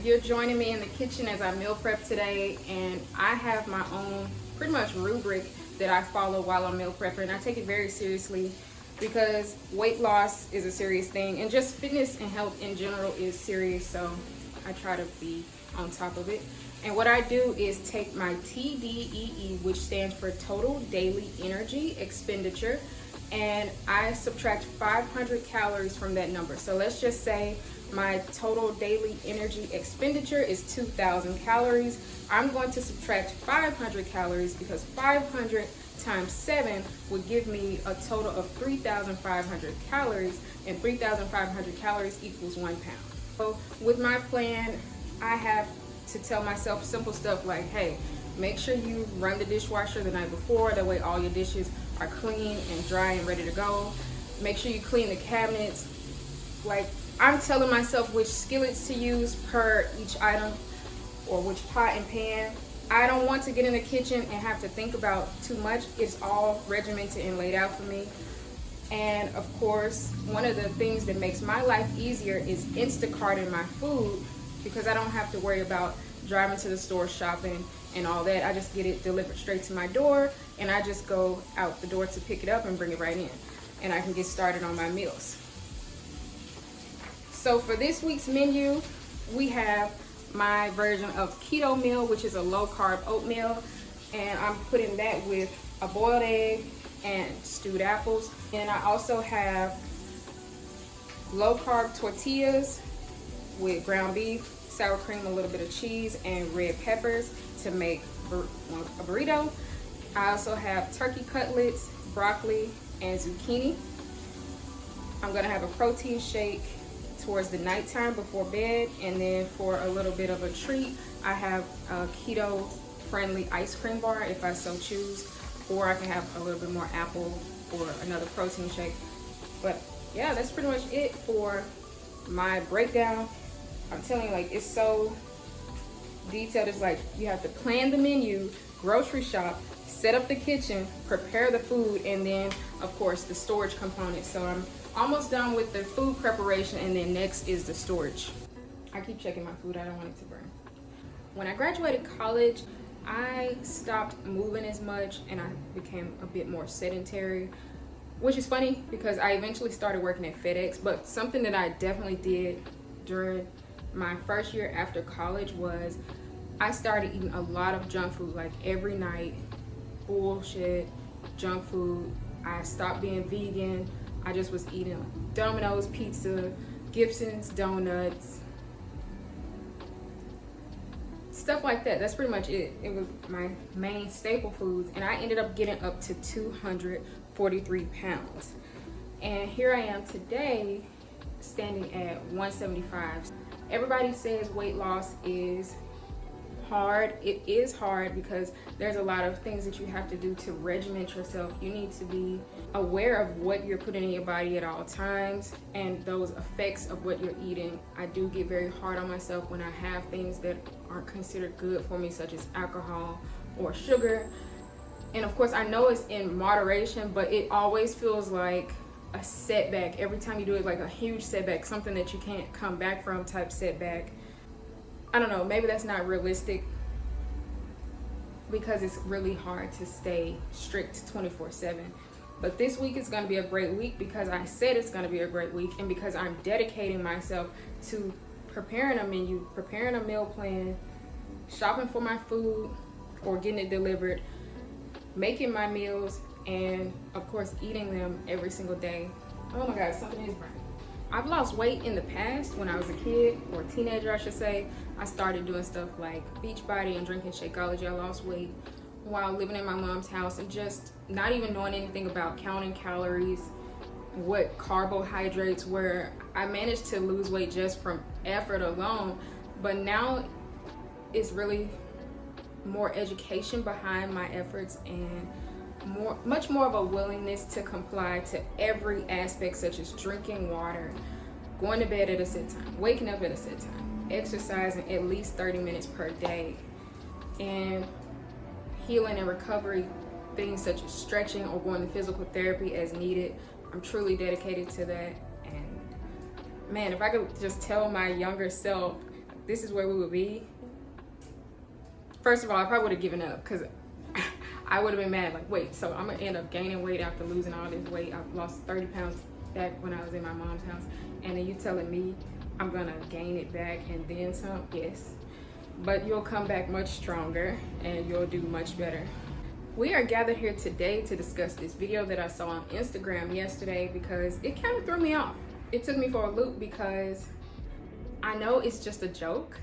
You're joining me in the kitchen as I meal prep today, and I have my own pretty much rubric that I follow while I'm meal prepping, and I take it very seriously because weight loss is a serious thing, and just fitness and health in general is serious, so I try to be on top of it. And what I do is take my TDEE, which stands for Total Daily Energy Expenditure, and I subtract 500 calories from that number. So let's just say my total daily energy expenditure is 2,000 calories. I'm going to subtract 500 calories because 500 times 7 would give me a total of 3,500 calories, and 3,500 calories equals 1 pound. So with my plan, I have to tell myself simple stuff like, hey, make sure you run the dishwasher the night before, that way all your dishes are clean and dry and ready to go. Make sure you clean the cabinets. Like, I'm telling myself which skillets to use per each item, or which pot and pan. I don't want to get in the kitchen and have to think about too much. It's all regimented and laid out for me. And of course, one of the things that makes my life easier is Instacarting my food, because I don't have to worry about driving to the store, shopping and all that. I just get it delivered straight to my door, and I just go out the door to pick it up and bring it right in, and I can get started on my meals. So for this week's menu, we have my version of keto meal, which is a low carb oatmeal, and I'm putting that with a boiled egg and stewed apples. And I also have low carb tortillas with ground beef, sour cream, a little bit of cheese, and red peppers to make a burrito. I also have turkey cutlets, broccoli, and zucchini. I'm gonna have a protein shake towards the nighttime before bed, and then for a little bit of a treat, I have a keto friendly ice cream bar if I so choose, or I can have a little bit more apple or another protein shake. But yeah, that's pretty much it for my breakdown. I'm telling you, like, it's so detailed. It's like you have to plan the menu, grocery shop, set up the kitchen, prepare the food, and then of course the storage component. So I'm almost done with the food preparation, and then next is the storage. I keep checking my food, I don't want it to burn. When I graduated college, I stopped moving as much and I became a bit more sedentary, which is funny because I eventually started working at FedEx. But something that I definitely did during my first year after college was I started eating a lot of junk food, like every night. Bullshit, junk food. I stopped being vegan. I just was eating Domino's pizza, Gibson's donuts, stuff like that. That's pretty much it. It was my main staple foods, and I ended up getting up to 243 pounds. And here I am today, standing at 175. Everybody says weight loss is hard. It is hard because there's a lot of things that you have to do to regiment yourself. You need to be aware of what you're putting in your body at all times and those effects of what you're eating. I do get very hard on myself when I have things that aren't considered good for me, such as alcohol or sugar. And of course, I know it's in moderation, but it always feels like a setback every time you do it, like a huge setback, something that you can't come back from type setback. I don't know, maybe that's not realistic because it's really hard to stay strict 24/7. But this week is going to be a great week because I said it's going to be a great week, and because I'm dedicating myself to preparing a menu, preparing a meal plan, shopping for my food or getting it delivered, making my meals, and of course eating them every single day. Oh my God, something is burning. I've lost weight in the past when I was a kid, or teenager I should say. I started doing stuff like Beachbody and drinking Shakeology. I lost weight while living in my mom's house and just not even knowing anything about counting calories, what carbohydrates were. I managed to lose weight just from effort alone, but now it's really more education behind my efforts and much more of a willingness to comply to every aspect, such as drinking water, going to bed at a set time, waking up at a set time, exercising at least 30 minutes per day, and healing and recovery things such as stretching or going to physical therapy as needed. I'm truly dedicated to that. And man, if I could just tell my younger self this is where we would be, first of all, I probably would have given up, because I would have been mad, like, wait, so I'm gonna end up gaining weight after losing all this weight. I've lost 30 pounds back when I was in my mom's house, and then you telling me I'm gonna gain it back and then some? Yes, but you'll come back much stronger and you'll do much better. We are gathered here today to discuss this video that I saw on Instagram yesterday, because it kind of threw me off. It took me for a loop, because I know it's just a joke.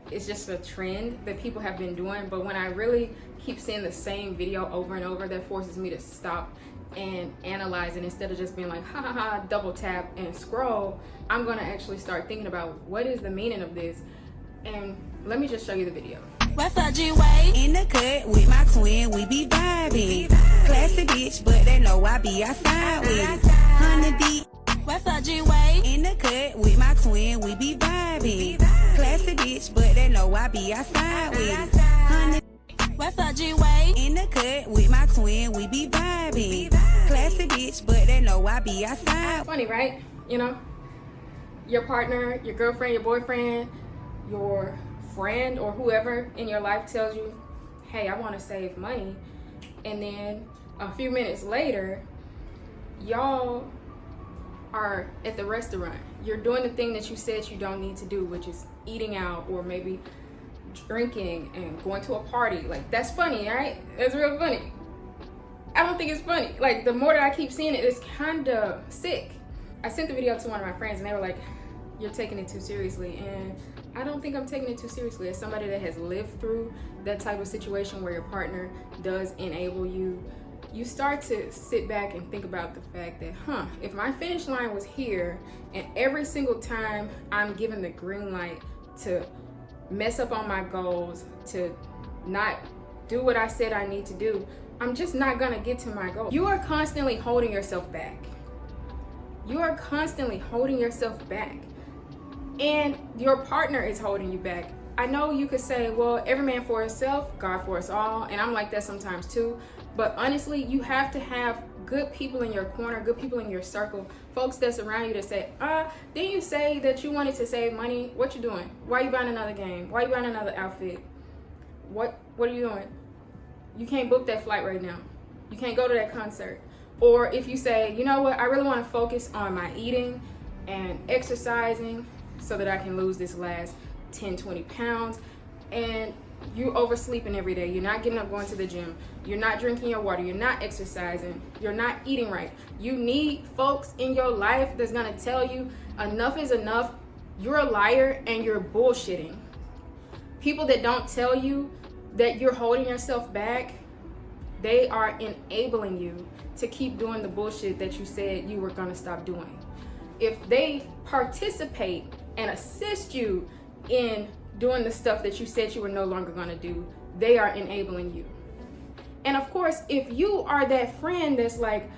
It's just a trend that people have been doing, but when I really keep seeing the same video over and over, that forces me to stop and analyze it. Instead of just being like, ha ha ha, double tap and scroll, I'm gonna actually start thinking about what is the meaning of this. And let me just show you the video. What's up, G-Way? In the cut with my twin, we be vibing. Classy bitch, but they know I be outside with it. 100 deep. What's up, G-Way? In the cut with my twin, we be vibing. Classy bitch, but they know I be outside with it. 100. What's up, G-Way? In the cut with my twin, we be vibing. Classy bitch, but they know I be outside. Funny, right? You know, your partner, your girlfriend, your boyfriend, your friend, or whoever in your life tells you, hey, I want to save money, and then a few minutes later, y'all are at the restaurant. You're doing the thing that you said you don't need to do, which is eating out, or maybe drinking and going to a party. Like, that's funny, right? That's real funny. I don't think it's funny. Like, the more that I keep seeing it, it's kind of sick. I sent the video to one of my friends, and they were like, you're taking it too seriously. And I don't think I'm taking it too seriously. As somebody that has lived through that type of situation where your partner does enable you, you start to sit back and think about the fact that, if my finish line was here, and every single time I'm given the green light to mess up on my goals, to not do what I said I need to do, I'm just not gonna get to my goal. You are constantly holding yourself back. You are constantly holding yourself back. And your partner is holding you back. I know you could say, well, every man for himself, God for us all. And I'm like that sometimes too. But honestly, you have to have good people in your corner, good people in your circle, folks that's around you that say, didn't you say that you wanted to save money? What you doing? Why you buying another game? Why you buying another outfit? What are you doing? You can't book that flight right now. You can't go to that concert. Or if you say, you know what, I really want to focus on my eating and exercising so that I can lose this last 10, 20 pounds, and you oversleeping every day, you're not getting up going to the gym, you're not drinking your water, you're not exercising, you're not eating right. You need folks in your life that's gonna tell you enough is enough, you're a liar, and you're bullshitting. People that don't tell you that you're holding yourself back, they are enabling you to keep doing the bullshit that you said you were gonna stop doing. If they participate and assist you in doing the stuff that you said you were no longer gonna do, they are enabling you. And of course, if you are that friend that's like,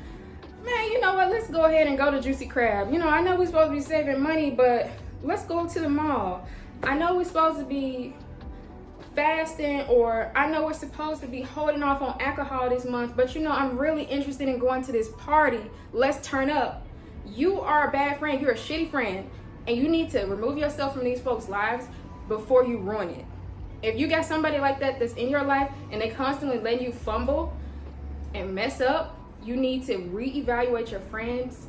man, you know what, let's go ahead and go to Juicy Crab. You know, I know we're supposed to be saving money, but let's go to the mall. I know we're supposed to be fasting, or I know we're supposed to be holding off on alcohol this month, but you know, I'm really interested in going to this party. Let's turn up. You are a bad friend. You're a shitty friend. And you need to remove yourself from these folks' lives before you ruin it. If you got somebody like that that's in your life and they constantly let you fumble and mess up, you need to reevaluate your friends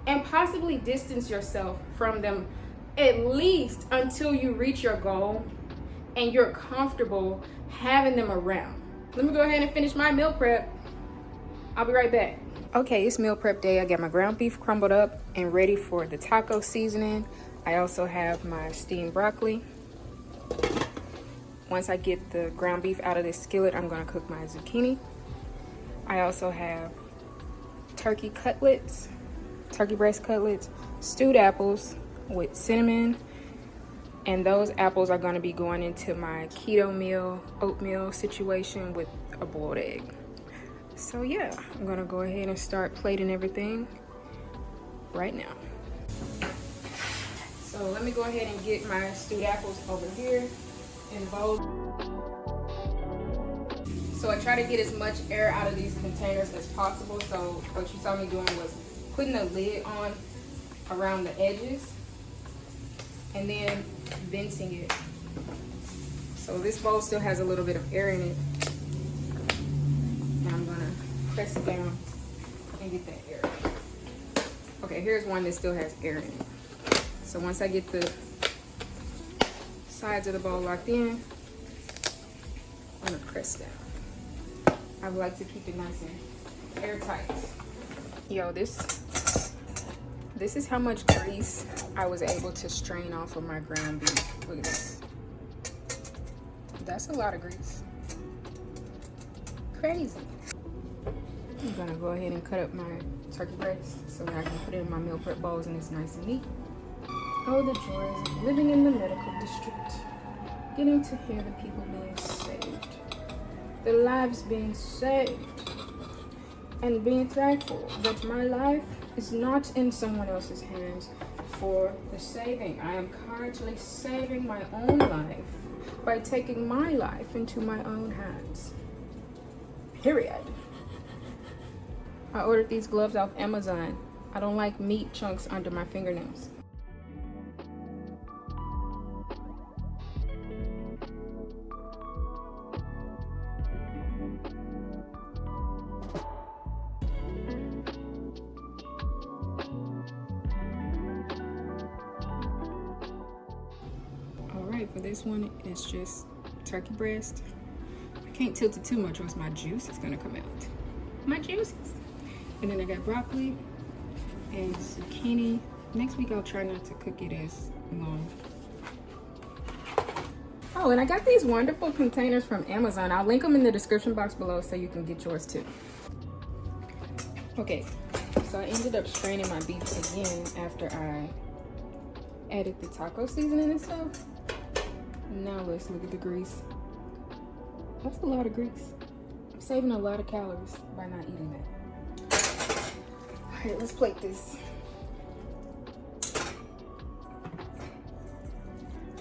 and possibly distance yourself from them, at least until you reach your goal and you're comfortable having them around. Let me go ahead and finish my meal prep. I'll be right back. Okay, it's meal prep day. I got my ground beef crumbled up and ready for the taco seasoning. I also have my steamed broccoli. Once I get the ground beef out of this skillet, I'm gonna cook my zucchini. I also have turkey cutlets, turkey breast cutlets, stewed apples with cinnamon, and those apples are gonna be going into my keto meal, oatmeal situation with a boiled egg. So yeah, I'm gonna go ahead and start plating everything right now. So let me go ahead and get my stewed apples over here in the bowl. So I try to get as much air out of these containers as possible. So what you saw me doing was putting a lid on around the edges and then venting it. So this bowl still has a little bit of air in it. And I'm gonna press it down and get that air. Okay, here's one that still has air in it. So once I get the sides of the bowl locked in, I'm gonna press down. I would like to keep it nice and airtight. Yo, this is how much grease I was able to strain off of my ground beef. Look at this. That's a lot of grease. Crazy. I'm gonna go ahead and cut up my turkey breast so that I can put it in my meal prep bowls and it's nice and neat. Oh, the joys of living in the medical district. Getting to hear the people being saved. Their lives being saved. And being thankful that my life is not in someone else's hands for the saving. I am currently saving my own life by taking my life into my own hands. Period. I ordered these gloves off Amazon. I don't like meat chunks under my fingernails. For this one, it's just turkey breast. I can't tilt it too much or else my juice is gonna come out. My juices. And then I got broccoli and zucchini. Next week I'll try not to cook it as long. Oh, and I got these wonderful containers from Amazon. I'll link them in the description box below so you can get yours too. Okay, so I ended up straining my beef again after I added the taco seasoning and stuff. Now let's look at the grease. That's a lot of grease. I'm saving a lot of calories by not eating that. All right, let's plate this.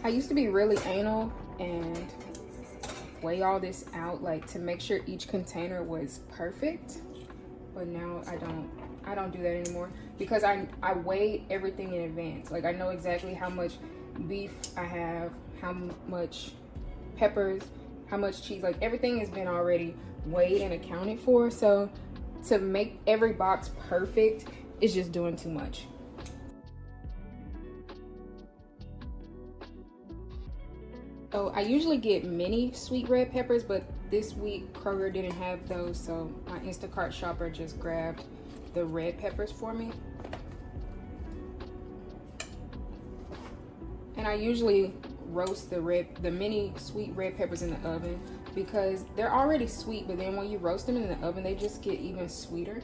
I used to be really anal and weigh all this out, like to make sure each container was perfect. But now I don't do that anymore because I weigh everything in advance. Like I know exactly how much beef I have, how much peppers, how much cheese, like everything has been already weighed and accounted for. So to make every box perfect is just doing too much. So I usually get mini sweet red peppers, but this week Kroger didn't have those, so my Instacart shopper just grabbed the red peppers for me. And I usually roast the mini sweet red peppers in the oven because they're already sweet, but then when you roast them in the oven, they just get even sweeter,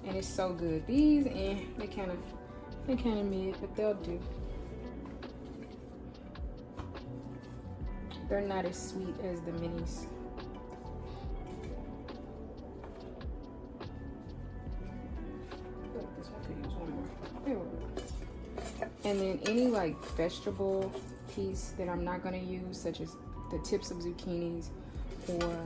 and it's so good. These, they kind of mid, but they'll do. They're not as sweet as the minis. This one could use one more. There we go. And then any like vegetable piece that I'm not gonna use, such as the tips of zucchinis, or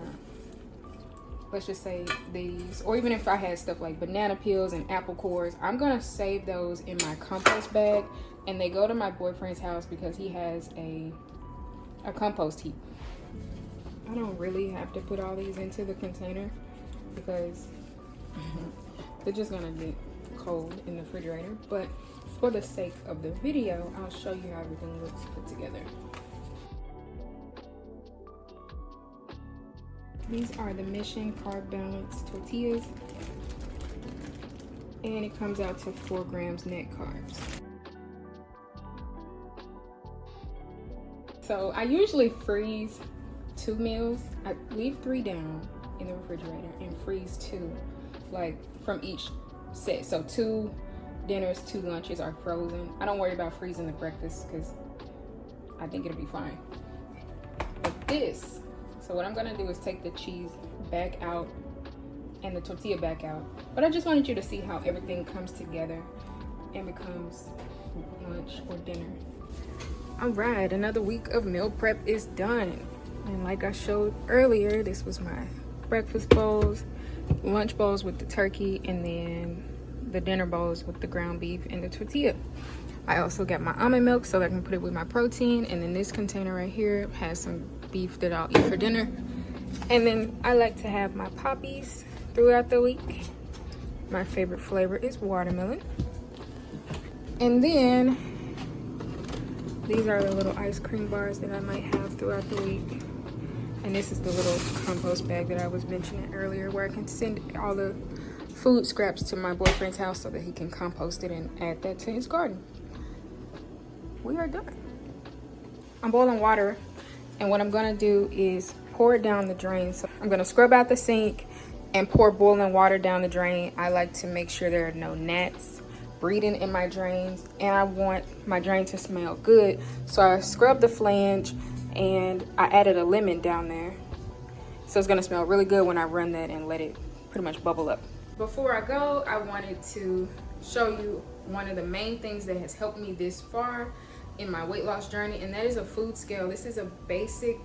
let's just say these, or even if I had stuff like banana peels and apple cores, I'm gonna save those in my compost bag, and they go to my boyfriend's house because he has a compost heap. I don't really have to put all these into the container because they're just gonna get cold in the refrigerator, but for the sake of the video, I'll show you how everything looks put together. These are the Mission Carb Balance tortillas, and it comes out to 4 grams net carbs. So I usually freeze 2 meals. I leave 3 down in the refrigerator and freeze 2, like from each set. So 2 dinners, 2 lunches are frozen. I don't worry about freezing the breakfast because I think it'll be fine. But this, so what I'm gonna do is take the cheese back out and the tortilla back out. But I just wanted you to see how everything comes together and becomes lunch or dinner. All right, another week of meal prep is done. And like I showed earlier, this was my breakfast bowls, lunch bowls with the turkey, and then the dinner bowls with the ground beef and the tortilla. I also got my almond milk so that I can put it with my protein. And then this container right here has some beef that I'll eat for dinner. And then I like to have my poppies throughout the week. My favorite flavor is watermelon. And then these are the little ice cream bars that I might have throughout the week. And this is the little compost bag that I was mentioning earlier, where I can send all the food scraps to my boyfriend's house so that he can compost it and add that to his garden. We are done. I'm boiling water, and what I'm gonna do is pour it down the drain. So I'm gonna scrub out the sink and pour boiling water down the drain. I like to make sure there are no gnats breeding in my drains, and I want my drain to smell good. So I scrubbed the flange and I added a lemon down there. So it's gonna smell really good when I run that and let it pretty much bubble up. Before I go, I wanted to show you one of the main things that has helped me this far in my weight loss journey, and that is a food scale. This is a basic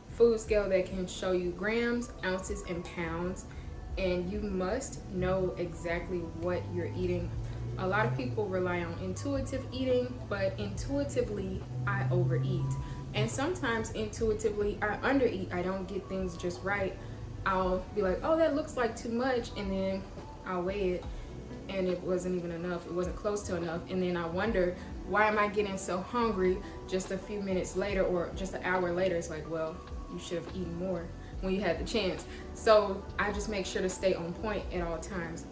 food scale that can show you grams, ounces, and pounds, and you must know exactly what you're eating. A lot of people rely on intuitive eating, but intuitively I overeat, and sometimes intuitively I undereat. I don't get things just right. I'll be like, oh, that looks like too much, and then I'll weigh it and it wasn't even enough. It wasn't close to enough, and then I wonder, why am I getting so hungry just a few minutes later or just an hour later? It's like, well, you should have eaten more when you had the chance. So I just make sure to stay on point at all times.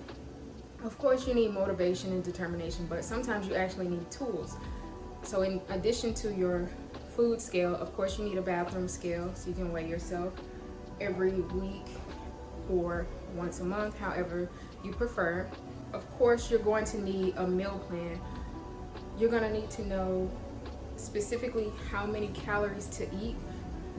Of course, you need motivation and determination, but sometimes you actually need tools. So in addition to your food scale, of course, you need a bathroom scale so you can weigh yourself every week or once a month, however you prefer. Of course, you're going to need a meal plan. You're going to need to know specifically how many calories to eat,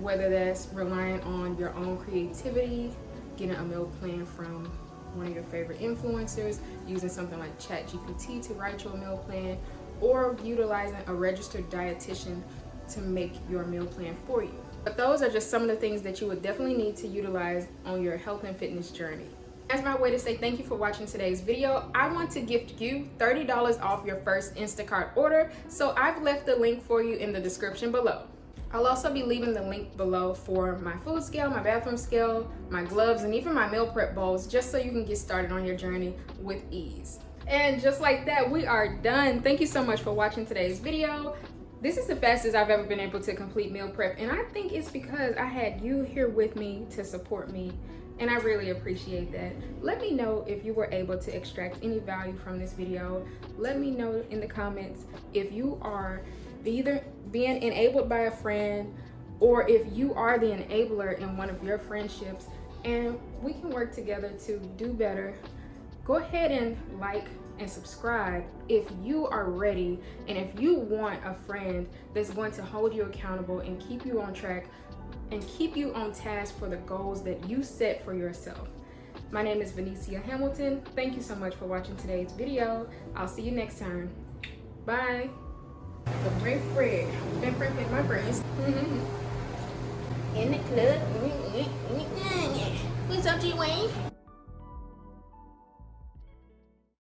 whether that's relying on your own creativity, getting a meal plan from one of your favorite influencers, using something like ChatGPT to write your meal plan, or utilizing a registered dietitian to make your meal plan for you. But those are just some of the things that you would definitely need to utilize on your health and fitness journey. As my way to say thank you for watching today's video, I want to gift you $30 off your first Instacart order, so I've left the link for you in the description below. I'll also be leaving the link below for my food scale, my bathroom scale, my gloves, and even my meal prep bowls, just so you can get started on your journey with ease. And just like that, we are done. Thank you so much for watching today's video. This is the fastest I've ever been able to complete meal prep, and I think it's because I had you here with me to support me, and I really appreciate that. Let me know if you were able to extract any value from this video. Let me know in the comments if you are either being enabled by a friend, or if you are the enabler in one of your friendships, and we can work together to do better. Go ahead and like and subscribe if you are ready, and if you want a friend that's going to hold you accountable and keep you on track and keep you on task for the goals that you set for yourself. My name is Venicia Hamilton. Thank you so much for watching today's video. I'll see you next time. Bye. The great friend. Been friends with my friends. In the club. What's up, G-Wayne?